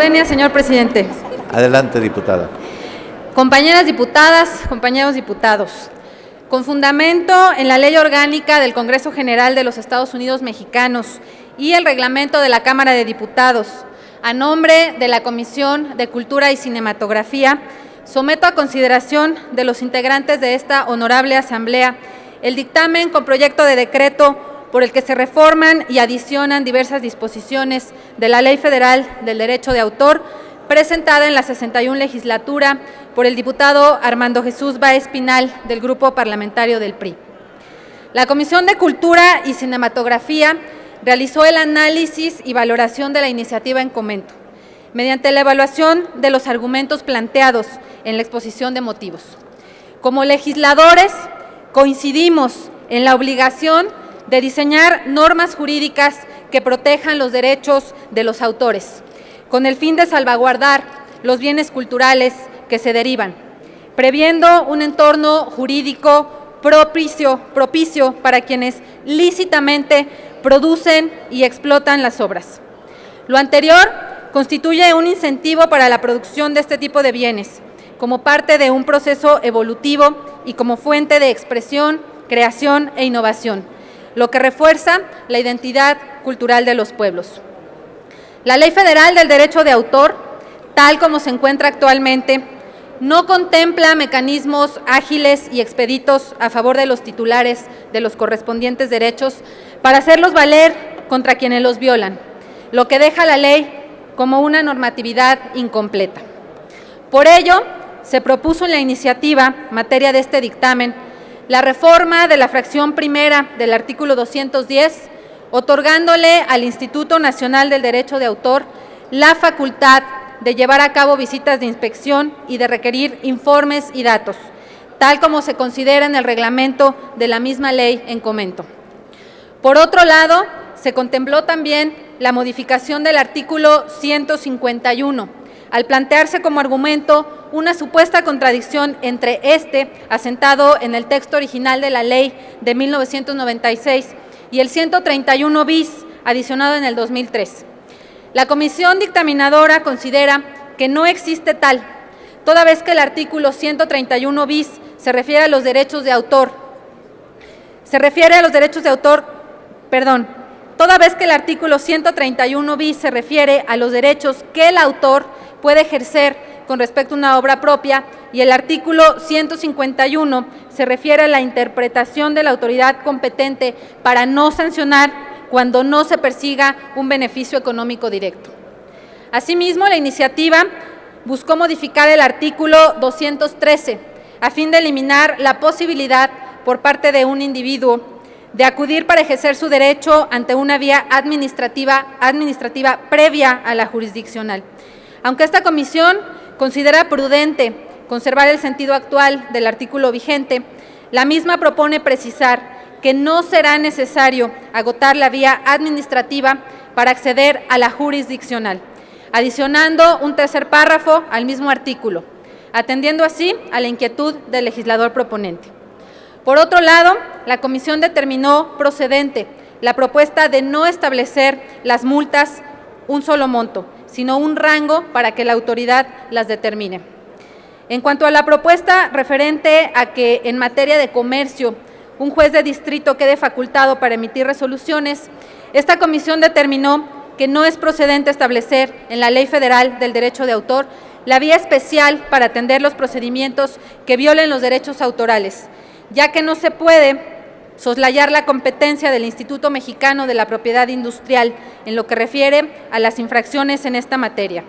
venia, señor presidente. Adelante, diputada. Compañeras diputadas, compañeros diputados, con fundamento en la Ley Orgánica del Congreso General de los Estados Unidos Mexicanos y el reglamento de la Cámara de Diputados, a nombre de la Comisión de Cultura y Cinematografía, someto a consideración de los integrantes de esta honorable Asamblea el dictamen con proyecto de decreto por el que se reforman y adicionan diversas disposiciones de la Ley Federal del Derecho de Autor, presentada en la 61 legislatura por el diputado Armando Jesús Báez Pinal, del Grupo Parlamentario del PRI. La Comisión de Cultura y Cinematografía realizó el análisis y valoración de la iniciativa en comento, mediante la evaluación de los argumentos planteados en la exposición de motivos. Como legisladores, coincidimos en la obligación de diseñar normas jurídicas que protejan los derechos de los autores, con el fin de salvaguardar los bienes culturales que se derivan, previendo un entorno jurídico propicio para quienes lícitamente producen y explotan las obras. Lo anterior constituye un incentivo para la producción de este tipo de bienes, como parte de un proceso evolutivo y como fuente de expresión, creación e innovación, lo que refuerza la identidad cultural de los pueblos. La Ley Federal del Derecho de Autor, tal como se encuentra actualmente, no contempla mecanismos ágiles y expeditos a favor de los titulares de los correspondientes derechos para hacerlos valer contra quienes los violan, lo que deja la ley como una normatividad incompleta. Por ello, se propuso en la iniciativa, materia de este dictamen, la reforma de la fracción primera del artículo 210, otorgándole al Instituto Nacional del Derecho de Autor la facultad de llevar a cabo visitas de inspección y de requerir informes y datos, tal como se considera en el reglamento de la misma ley en comento. Por otro lado, se contempló también la modificación del artículo 151, al plantearse como argumento una supuesta contradicción entre asentado en el texto original de la ley de 1996, y el 131 bis, adicionado en el 2003. La comisión dictaminadora considera que no existe tal, toda vez que el artículo 131 bis se refiere a los derechos de autor, toda vez que el artículo 131 bis se refiere a los derechos que el autor puede ejercer con respecto a una obra propia, y el artículo 151 se refiere a la interpretación de la autoridad competente para no sancionar cuando no se persiga un beneficio económico directo. Asimismo, la iniciativa buscó modificar el artículo 213 a fin de eliminar la posibilidad por parte de un individuo de acudir para ejercer su derecho ante una vía administrativa previa a la jurisdiccional. Aunque esta comisión considera prudente conservar el sentido actual del artículo vigente, la misma propone precisar que no será necesario agotar la vía administrativa para acceder a la jurisdiccional, adicionando un tercer párrafo al mismo artículo, atendiendo así a la inquietud del legislador proponente. Por otro lado, la comisión determinó procedente la propuesta de no establecer las multas un solo monto, sino un rango para que la autoridad las determine. En cuanto a la propuesta referente a que en materia de comercio un juez de distrito quede facultado para emitir resoluciones, esta comisión determinó que no es procedente establecer en la Ley Federal del Derecho de Autor la vía especial para atender los procedimientos que violen los derechos autorales, ya que no se puede soslayar la competencia del Instituto Mexicano de la Propiedad Industrial en lo que refiere a las infracciones en esta materia.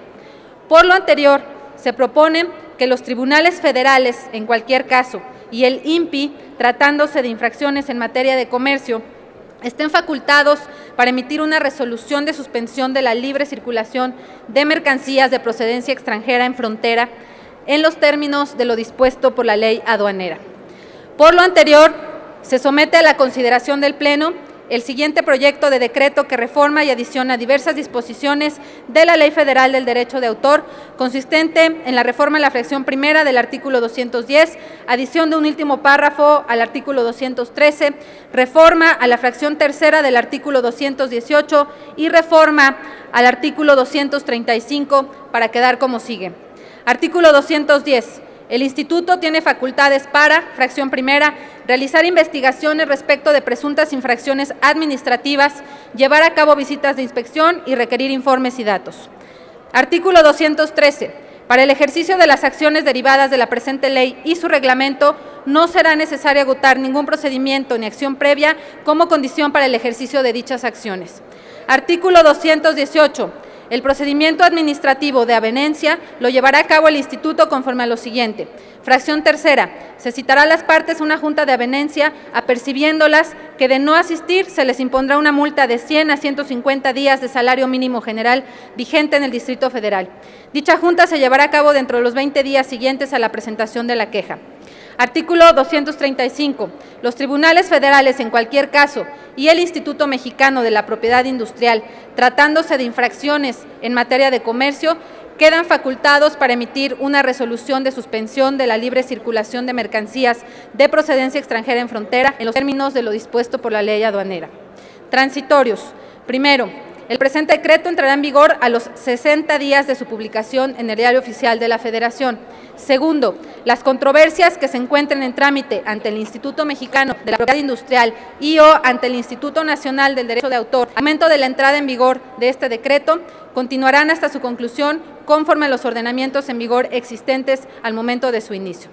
Por lo anterior, se propone que los tribunales federales, en cualquier caso, y el INPI, tratándose de infracciones en materia de comercio, estén facultados para emitir una resolución de suspensión de la libre circulación de mercancías de procedencia extranjera en frontera en los términos de lo dispuesto por la ley aduanera. Por lo anterior, se somete a la consideración del Pleno el siguiente proyecto de decreto que reforma y adiciona diversas disposiciones de la Ley Federal del Derecho de Autor, consistente en la reforma en la fracción primera del artículo 210, adición de un último párrafo al artículo 213, reforma a la fracción tercera del artículo 218 y reforma al artículo 235 para quedar como sigue. Artículo 210. El Instituto tiene facultades para, fracción primera, realizar investigaciones respecto de presuntas infracciones administrativas, llevar a cabo visitas de inspección y requerir informes y datos. Artículo 213. Para el ejercicio de las acciones derivadas de la presente ley y su reglamento, no será necesario agotar ningún procedimiento ni acción previa como condición para el ejercicio de dichas acciones. Artículo 218. El procedimiento administrativo de avenencia lo llevará a cabo el Instituto conforme a lo siguiente. Fracción tercera. Se citará a las partes una junta de avenencia, apercibiéndolas que de no asistir se les impondrá una multa de 100 a 150 días de salario mínimo general vigente en el Distrito Federal. Dicha junta se llevará a cabo dentro de los 20 días siguientes a la presentación de la queja. Artículo 235. Los tribunales federales, en cualquier caso, y el Instituto Mexicano de la Propiedad Industrial, tratándose de infracciones en materia de comercio, quedan facultados para emitir una resolución de suspensión de la libre circulación de mercancías de procedencia extranjera en frontera en los términos de lo dispuesto por la ley aduanera. Transitorios. Primero, el presente decreto entrará en vigor a los 60 días de su publicación en el Diario Oficial de la Federación. Segundo, las controversias que se encuentren en trámite ante el Instituto Mexicano de la Propiedad Industrial y o ante el Instituto Nacional del Derecho de Autor, al momento de la entrada en vigor de este decreto, continuarán hasta su conclusión conforme a los ordenamientos en vigor existentes al momento de su inicio.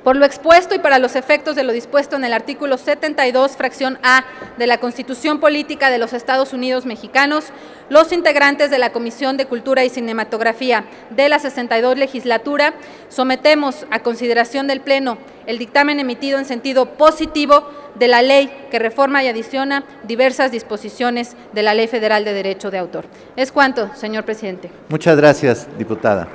Por lo expuesto y para los efectos de lo dispuesto en el artículo 72, fracción A de la Constitución Política de los Estados Unidos Mexicanos, los integrantes de la Comisión de Cultura y Cinematografía de la 62 legislatura sometemos a consideración del Pleno el dictamen emitido en sentido positivo de la ley que reforma y adiciona diversas disposiciones de la Ley Federal de Derecho de Autor. Es cuanto, señor presidente. Muchas gracias, diputada.